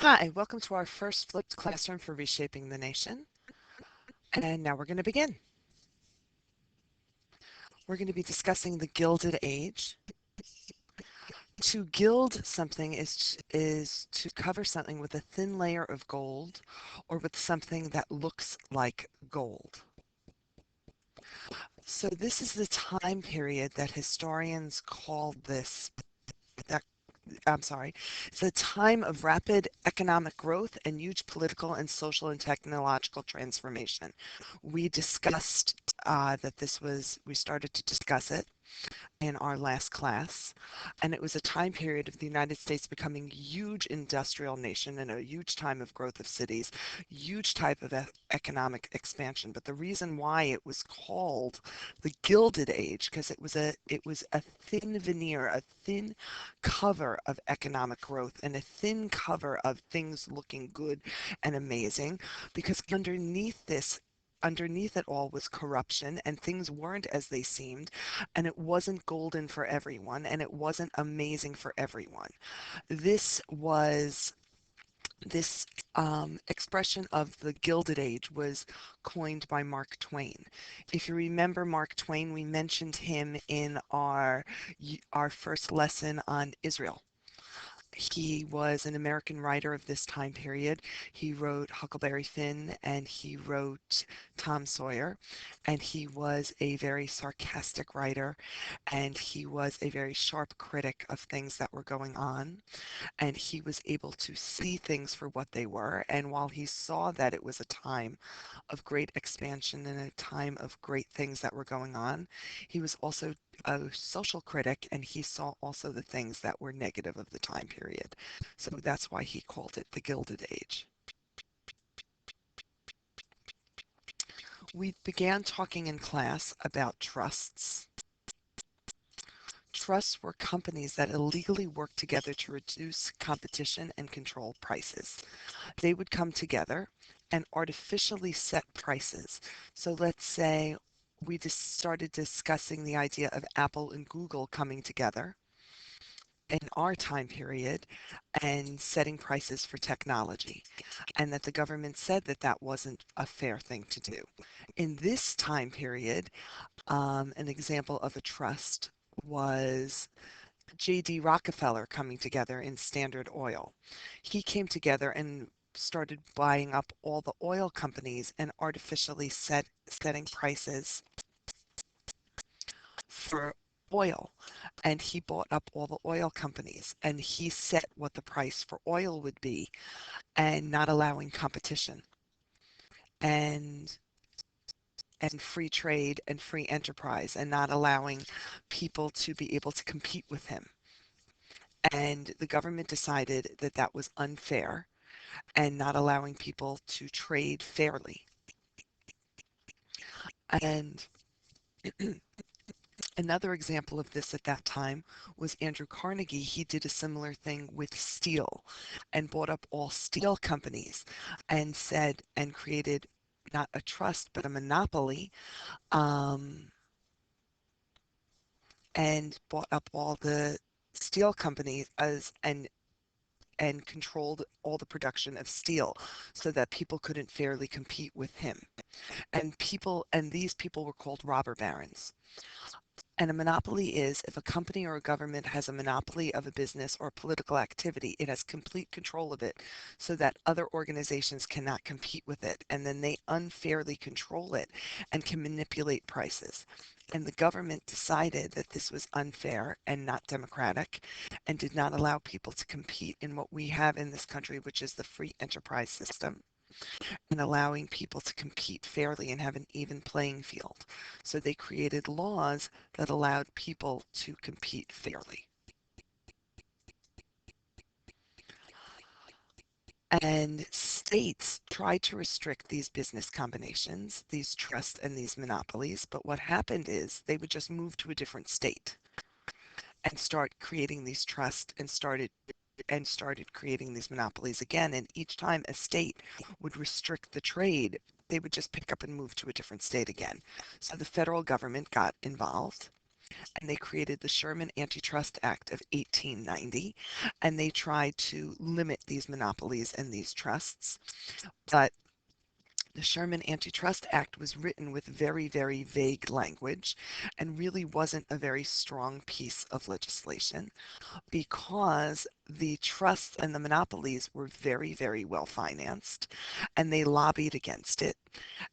Hi, welcome to our first flipped classroom for Reshaping the Nation. And now we're going to begin. We're going to be discussing the Gilded Age. To gild something is to cover something with a thin layer of gold or with something that looks like gold. So this is the time period that historians call this, that it's a time of rapid economic growth and huge political and social and technological transformation. We discussed we started to discuss it in our last class, and it was a time period of the United States becoming a huge industrial nation and a huge time of growth of cities, huge type of economic expansion. But the reason why it was called the Gilded Age, because it was a thin veneer, a thin cover of economic growth and a thin cover of things looking good and amazing, because underneath it all was corruption and things weren't as they seemed, and it wasn't golden for everyone and it wasn't amazing for everyone. This expression of the Gilded Age was coined by Mark Twain. If you remember Mark Twain, we mentioned him in our first lesson on Israel. He was an American writer of this time period. He wrote Huckleberry Finn and he wrote Tom Sawyer, and he was a very sarcastic writer, and he was a very sharp critic of things that were going on, and he was able to see things for what they were. And while he saw that it was a time of great expansion and a time of great things that were going on, he was also a social critic, and he saw also the things that were negative of the time period. So that's why he called it the Gilded Age. We began talking in class about trusts. Trusts were companies that illegally worked together to reduce competition and control prices. They would come together and artificially set prices. So let's say we just started discussing the idea of Apple and Google coming together in our time period and setting prices for technology, and that the government said that that wasn't a fair thing to do. In this time period, an example of a trust was J.D. Rockefeller coming together in Standard Oil. He came together and started buying up all the oil companies and artificially setting prices for oil. And he bought up all the oil companies and he set what the price for oil would be, and not allowing competition and free trade and free enterprise, and not allowing people to be able to compete with him. And the government decided that that was unfair and not allowing people to trade fairly. And another example of this at that time was Andrew Carnegie. He did a similar thing with steel and bought up all steel companies and said and created not a trust but a monopoly, um, and bought up all the steel companies and controlled all the production of steel so that people couldn't fairly compete with him. And these people were called robber barons. And a monopoly is if a company or a government has a monopoly of a business or political activity, it has complete control of it so that other organizations cannot compete with it. And then they unfairly control it and can manipulate prices. And the government decided that this was unfair and not democratic and did not allow people to compete in what we have in this country, which is the free enterprise system, and allowing people to compete fairly and have an even playing field. So they created laws that allowed people to compete fairly. And states tried to restrict these business combinations, these trusts and these monopolies, but what happened is they would just move to a different state and start creating these trusts and started creating these monopolies again. And each time a state would restrict the trade, they would just pick up and move to a different state again. So the federal government got involved and they created the Sherman Antitrust Act of 1890, and they tried to limit these monopolies and these trusts. But the Sherman Antitrust Act was written with very, very vague language and really wasn't a very strong piece of legislation because the trusts and the monopolies were very, very well financed and they lobbied against it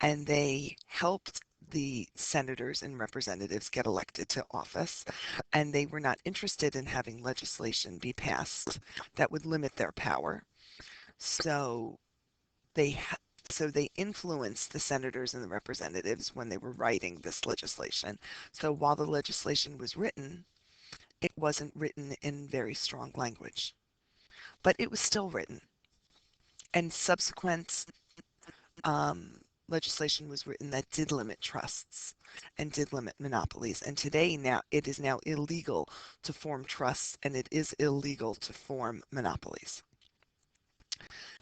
and they helped the senators and representatives get elected to office, and they were not interested in having legislation be passed that would limit their power. So they so they influenced the senators and the representatives when they were writing this legislation. So while the legislation was written, it wasn't written in very strong language, but it was still written. And subsequent um, legislation was written that did limit trusts and did limit monopolies. And today, now it is now illegal to form trusts and it is illegal to form monopolies.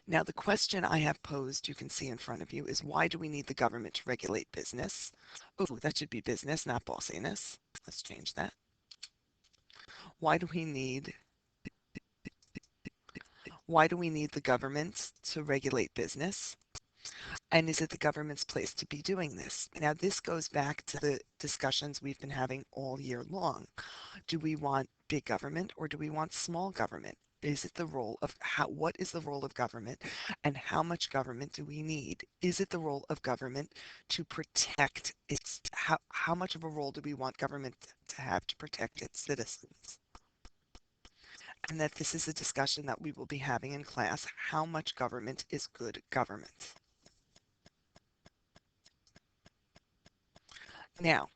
Now, the question I have posed, you can see in front of you, is why do we need the government to regulate business? Oh, that should be business, not bossiness. Let's change that. Why do we need why do we need the government to regulate business? And is it the government's place to be doing this? Now, this goes back to the discussions we've been having all year long. Do we want big government or do we want small government? Is it the role of what is the role of government and how much government do we need? Is it the role of government to protect how much of a role do we want government to have to protect its citizens? And that this is a discussion that we will be having in class. How much government is good government? Now,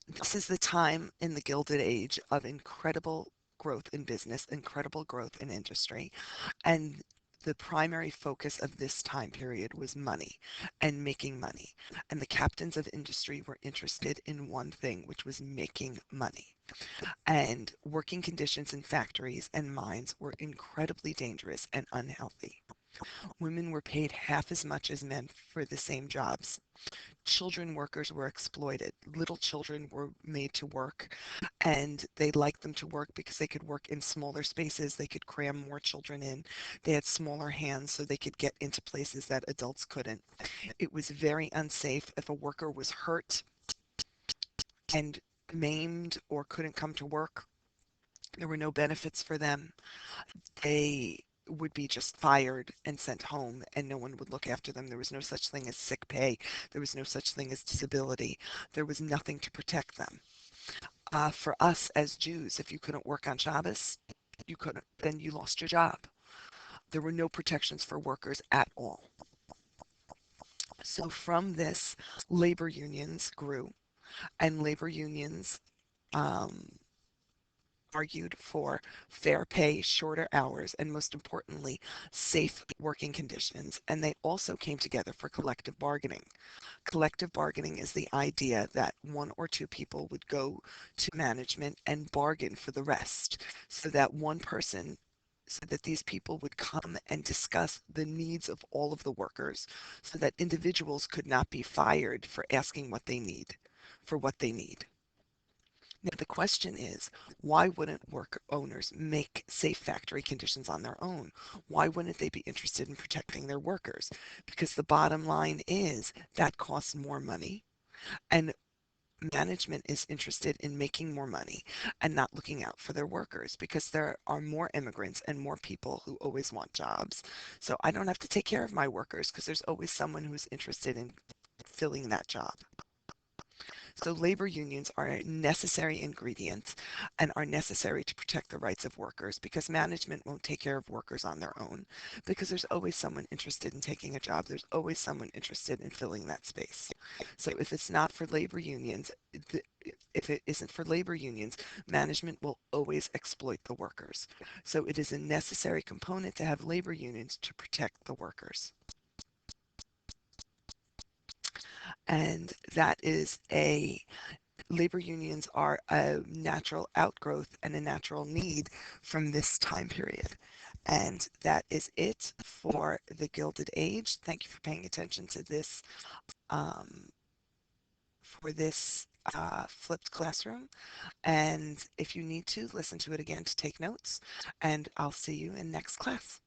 this is the time in the Gilded Age of incredible growth in business, incredible growth in industry, and the primary focus of this time period was money and making money. And the captains of industry were interested in one thing, which was making money. And working conditions in factories and mines were incredibly dangerous and unhealthy. Women were paid half as much as men for the same jobs. Children workers were exploited. Little children were made to work, and they liked them to work because they could work in smaller spaces. They could cram more children in. They had smaller hands so they could get into places that adults couldn't. It was very unsafe. If a worker was hurt and maimed or couldn't come to work, there were no benefits for them. They would be just fired and sent home and no one would look after them. There was no such thing as sick pay. There was no such thing as disability. There was nothing to protect them. For us as Jews, if you couldn't work on Shabbos, you couldn't, then you lost your job. There were no protections for workers at all. So from this, labor unions grew and labor unions um, argued for fair pay, shorter hours, and most importantly, safe working conditions. And they also came together for collective bargaining. Collective bargaining is the idea that one or two people would go to management and bargain for the rest so that one person so that these people would come and discuss the needs of all of the workers so that individuals could not be fired for asking what they need for what they need. Now, the question is, why wouldn't work owners make safe factory conditions on their own? Why wouldn't they be interested in protecting their workers? Because the bottom line is that costs more money, and management is interested in making more money and not looking out for their workers because there are more immigrants and more people who always want jobs. So I don't have to take care of my workers because there's always someone who's interested in filling that job. So labor unions are a necessary ingredient and are necessary to protect the rights of workers because management won't take care of workers on their own because there's always someone interested in taking a job. There's always someone interested in filling that space. So if it's not for labor unions, if it isn't for labor unions, management will always exploit the workers. So it is a necessary component to have labor unions to protect the workers. And that is a labor unions are a natural outgrowth and a natural need from this time period. And that is it for the Gilded Age. Thank you for paying attention to this um, for for this flipped classroom. And if you need to, listen to it again to take notes. And I'll see you in next class.